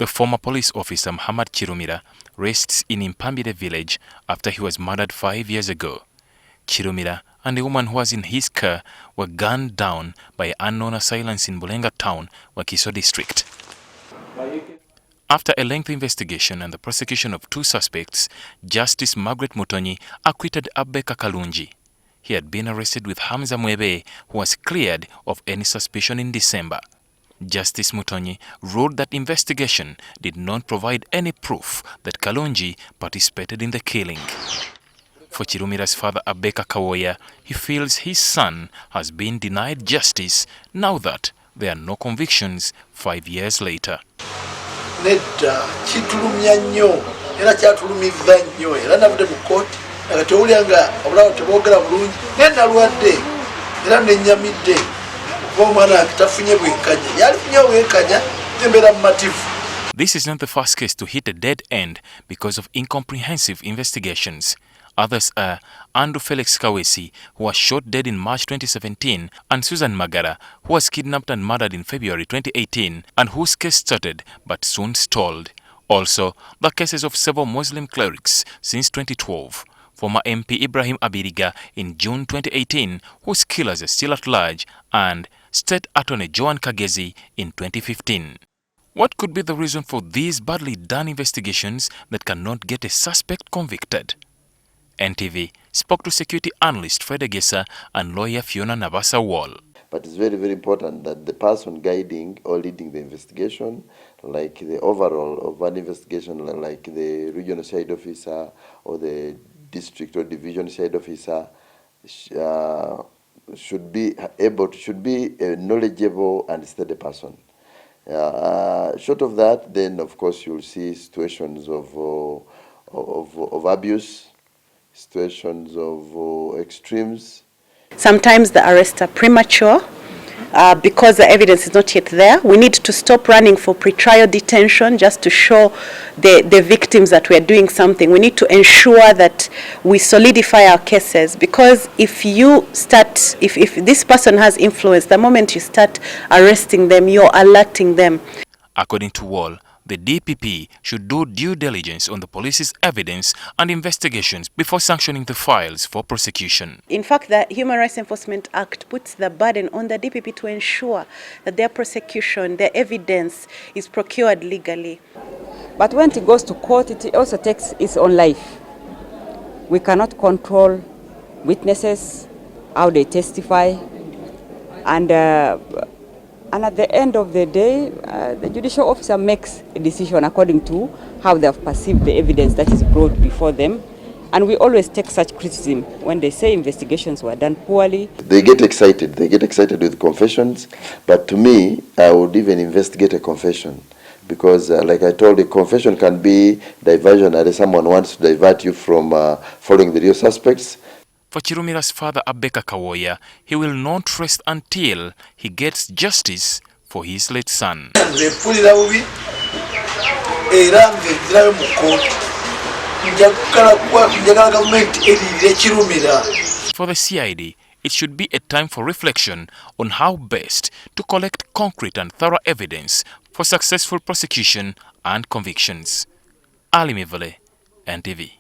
The former police officer Muhammad Kirumira rests in Impambire village after he was murdered 5 years ago. Kirumira and the woman who was in his car were gunned down by unknown assailants in Bulenga town, Wakiso district. After a lengthy investigation and the prosecution of 2 suspects, Justice Margaret Mutonyi acquitted Abubaker Kalungi. He had been arrested with Hamza Mwebe, who was cleared of any suspicion in December. Justice Mutonyi ruled that investigation did not provide any proof that Kalungi participated in the killing. For Kirumira's father Abubaker Kalungi, he feels his son has been denied justice now that there are no convictions 5 years later. Nedda kitulumya nnyo era kyatulumiza nnyo era navudde mu kkooti nakatewulyanga obulawo teboogera bulungi nenalwadde era nenyamidde kuba omwana tafunye bwenkanya yalifunye bwenkanya embeera mumativu. This is not the first case to hit a dead end because of incomprehensive investigations. Others are Andrew Felix Kawesi, who was shot dead in March 2017, and Susan Magara, who was kidnapped and murdered in February 2018, and whose case started but soon stalled. Also, the cases of several Muslim clerics since 2012. Former MP Ibrahim Abiriga in June 2018, whose killers are still at large, and State Attorney Joan Kagezi in 2015. What could be the reason for these badly done investigations that cannot get a suspect convicted? NTV spoke to security analyst Fred Egesa and lawyer Fiona Nabasa Wall. But it's very, very important that the person guiding or leading the investigation, like the overall of one investigation, like the regional side officer or the district or division side officer, should be a knowledgeable and steady person. Short of that, then of course you'll see situations of abuse, situations of extremes. Sometimes the arrests are premature because the evidence is not yet there. We need to stop running for pretrial detention just to show the victims that we are doing something. We need to ensure that we solidify our cases, because if this person has influence, the moment you start arresting them, you're alerting them. According to Wall, the DPP should do due diligence on the police's evidence and investigations before sanctioning the files for prosecution. In fact, the Human Rights Enforcement Act puts the burden on the DPP to ensure that their prosecution, their evidence is procured legally. But when it goes to court, it also takes its own life. We cannot control witnesses, how they testify, and at the end of the day, the judicial officer makes a decision according to how they have perceived the evidence that is brought before them. And we always take such criticism when they say investigations were done poorly. They get excited with confessions, but to me, I would even investigate a confession. Because like I told you, confession can be diversionary. Someone wants to divert you from following the real suspects. For Kirumira's father Abubaker Kalungi, he will not rest until he gets justice for his late son. For the CID, it should be a time for reflection on how best to collect concrete and thorough evidence for successful prosecution and convictions. Ali Mivale, NTV.